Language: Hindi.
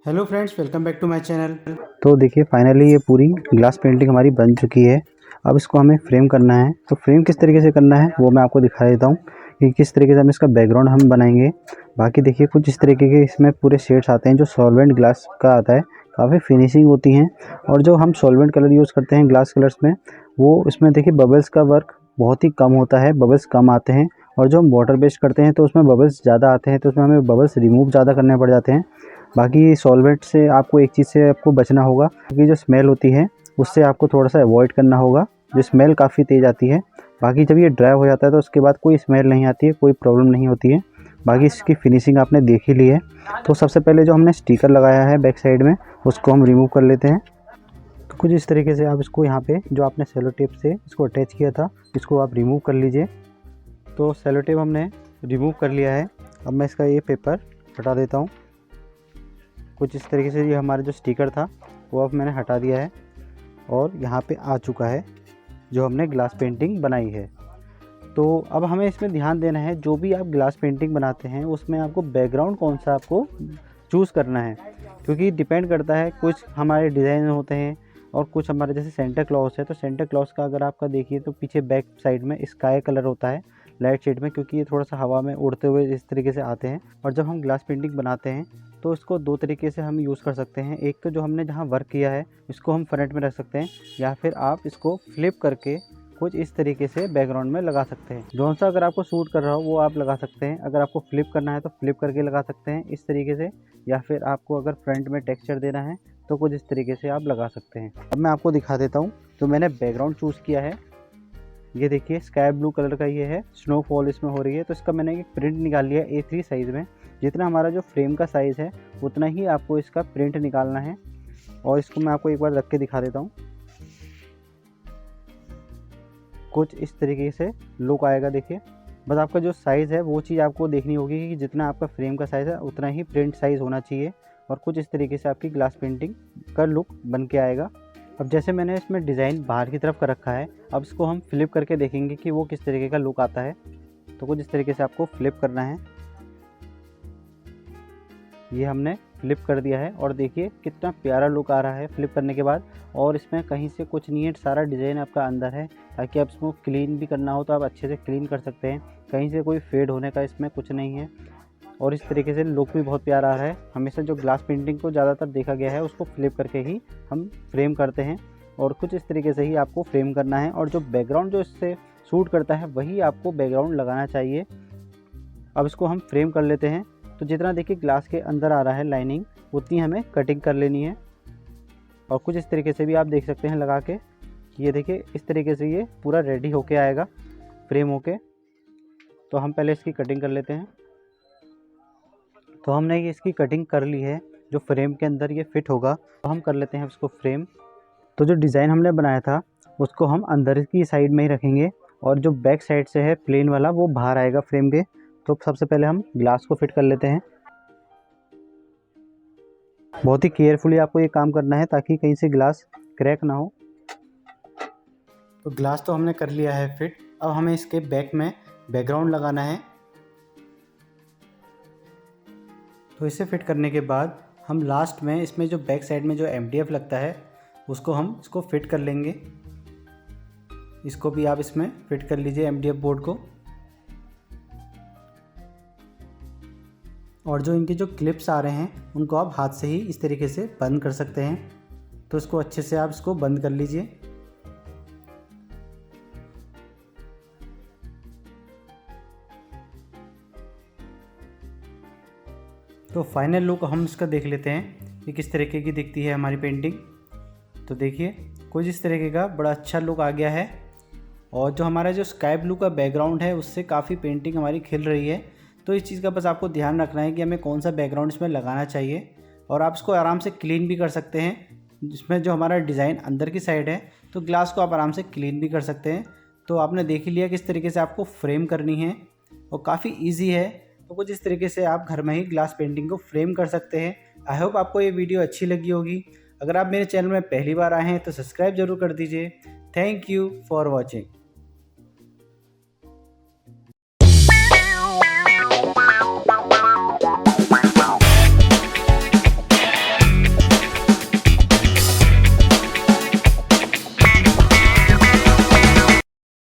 Hello friends, welcome back to my channel. तो देखिए फाइनली ये पूरी ग्लास पेंटिंग हमारी बन चुकी है। अब इसको हमें फ्रेम करना है। तो फ्रेम किस तरीके से करना है वो मैं आपको दिखा देता हूँ कि किस तरीके से हम इसका बैकग्राउंड हम बनाएंगे। बाकी देखिए कुछ इस तरीके के इसमें पूरे शेड्स आते हैं जो सॉल्वेंट ग्लास का आता है, काफ़ी फिनिशिंग होती हैं। और जो हम सॉल्वेंट कलर यूज़ करते हैं ग्लास कलर्स में, वो इसमें देखिए बबल्स का वर्क बहुत ही कम होता है, बबल्स कम आते हैं। और जो हम वाटर बेस्ड करते हैं तो उसमें बबल्स ज़्यादा आते हैं, तो उसमें हमें बबल्स रिमूव ज़्यादा करने पड़ जाते हैं। बाकी सॉल्वेंट से आपको एक चीज़ से आपको बचना होगा, क्योंकि जो स्मेल होती है उससे आपको थोड़ा सा अवॉइड करना होगा, जो स्मेल काफ़ी तेज़ आती है। बाकी जब ये ड्राई हो जाता है तो उसके बाद कोई स्मेल नहीं आती है, कोई प्रॉब्लम नहीं होती है। बाकी इसकी फिनिशिंग आपने देख ही ली है। तो सबसे पहले जो हमने स्टिकर लगाया है बैक साइड में, उसको हम रिमूव कर लेते हैं। तो कुछ इस तरीके से आप इसको यहाँ पे जो आपने सेलो टेप से इसको अटैच किया था, इसको आप रिमूव कर लीजिए। तो सेलो टेप हमने रिमूव कर लिया है। अब मैं इसका ये पेपर हटा देता हूँ। कुछ इस तरीके से ये हमारा जो स्टिकर था वो अब मैंने हटा दिया है और यहाँ पे आ चुका है जो हमने ग्लास पेंटिंग बनाई है। तो अब हमें इसमें ध्यान देना है, जो भी आप ग्लास पेंटिंग बनाते हैं उसमें आपको बैकग्राउंड कौन सा आपको चूज़ करना है, क्योंकि डिपेंड करता है। कुछ हमारे डिज़ाइन होते हैं और कुछ हमारे जैसे सेंटा क्लॉज है, तो सेंटा क्लॉज का अगर आपका देखिए तो पीछे बैक साइड में स्काई कलर होता है लाइट शेड में, क्योंकि ये थोड़ा सा हवा में उड़ते हुए इस तरीके से आते हैं। और जब हम ग्लास पेंटिंग बनाते हैं तो इसको दो तरीके से हम यूज़ कर सकते हैं। एक तो जो हमने जहाँ वर्क किया है इसको हम फ्रंट में रख सकते हैं, या फिर आप इसको फ्लिप करके कुछ इस तरीके से बैकग्राउंड में लगा सकते हैं। जौन सा अगर आपको सूट कर रहा हो वो आप लगा सकते हैं। अगर आपको फ्लिप करना है तो फ्लिप करके लगा सकते हैं इस तरीके से, या फिर आपको अगर फ्रंट में टेक्सचर देना है तो कुछ इस तरीके से आप लगा सकते हैं। अब मैं आपको दिखा देता हूँ। तो मैंने बैकग्राउंड चूज़ किया है, ये देखिए स्काई ब्लू कलर का ये है, स्नोफॉल इसमें हो रही है। तो इसका मैंने एक प्रिंट निकाल लिया है A3 साइज़ में। जितना हमारा जो फ्रेम का साइज़ है उतना ही आपको इसका प्रिंट निकालना है। और इसको मैं आपको एक बार रख के दिखा देता हूँ। कुछ इस तरीके से लुक आएगा। देखिए बस आपका जो साइज़ है वो चीज़ आपको देखनी होगी कि जितना आपका फ्रेम का साइज़ है उतना ही प्रिंट साइज़ होना चाहिए। और कुछ इस तरीके से आपकी ग्लास पेंटिंग का लुक बन के आएगा। अब जैसे मैंने इसमें डिज़ाइन बाहर की तरफ कर रखा है, अब इसको हम फ्लिप करके देखेंगे कि वो किस तरीके का लुक आता है। तो कुछ इस तरीके से आपको फ्लिप करना है। ये हमने फ्लिप कर दिया है और देखिए कितना प्यारा लुक आ रहा है फ्लिप करने के बाद। और इसमें कहीं से कुछ नहीं है, सारा डिज़ाइन आपका अंदर है, ताकि आप इसको क्लीन भी करना हो तो आप अच्छे से क्लीन कर सकते हैं। कहीं से कोई फेड होने का इसमें कुछ नहीं है। और इस तरीके से लुक भी बहुत प्यारा आ रहा है। हमेशा जो ग्लास पेंटिंग को ज़्यादातर देखा गया है उसको फ्लिप करके ही हम फ्रेम करते हैं, और कुछ इस तरीके से ही आपको फ्रेम करना है। और जो बैकग्राउंड जो इससे सूट करता है वही आपको बैकग्राउंड लगाना चाहिए। अब इसको हम फ्रेम कर लेते हैं। तो जितना देखिए ग्लास के अंदर आ रहा है लाइनिंग, उतनी हमें कटिंग कर लेनी है। और कुछ इस तरीके से भी आप देख सकते हैं लगा के, ये देखिए इस तरीके से ये पूरा रेडी होके आएगा फ्रेम होके। तो हम पहले इसकी कटिंग कर लेते हैं। तो हमने ये इसकी कटिंग कर ली है, जो फ्रेम के अंदर ये फिट होगा। तो हम कर लेते हैं इसको फ्रेम। तो जो डिज़ाइन हमने बनाया था उसको हम अंदर की साइड में ही रखेंगे, और जो बैक साइड से है प्लेन वाला वो बाहर आएगा फ्रेम के। तो सबसे पहले हम ग्लास को फिट कर लेते हैं। बहुत ही केयरफुली आपको ये काम करना है ताकि कहीं से ग्लास क्रैक ना हो। तो ग्लास तो हमने कर लिया है फिट। अब हमें इसके बैक में बैकग्राउंड लगाना है। तो इसे फिट करने के बाद हम लास्ट में इसमें जो बैक साइड में जो MDF लगता है उसको हम इसको फिट कर लेंगे। इसको भी आप इसमें फिट कर लीजिए MDF बोर्ड को। और जो इनके जो क्लिप्स आ रहे हैं उनको आप हाथ से ही इस तरीके से बंद कर सकते हैं। तो इसको अच्छे से आप इसको बंद कर लीजिए। तो फाइनल लुक हम इसका देख लेते हैं कि किस तरीके की दिखती है हमारी पेंटिंग। तो देखिए कुछ इस तरीके का बड़ा अच्छा लुक आ गया है। और जो हमारा जो स्काई ब्लू का बैकग्राउंड है उससे काफ़ी पेंटिंग हमारी खिल रही है। तो इस चीज़ का बस आपको ध्यान रखना है कि हमें कौन सा बैकग्राउंड इसमें लगाना चाहिए। और आप इसको आराम से क्लीन भी कर सकते हैं। जिसमें जो हमारा डिज़ाइन अंदर की साइड है तो ग्लास को आप आराम से क्लीन भी कर सकते हैं। तो आपने देख ही लिया किस तरीके से आपको फ्रेम करनी है, और काफ़ी ईजी है। तो कुछ इस तरीके से आप घर में ही ग्लास पेंटिंग को फ्रेम कर सकते हैं। आई होप आपको ये वीडियो अच्छी लगी होगी। अगर आप मेरे चैनल में पहली बार आए हैं तो सब्सक्राइब जरूर कर दीजिए। Thank you for watching.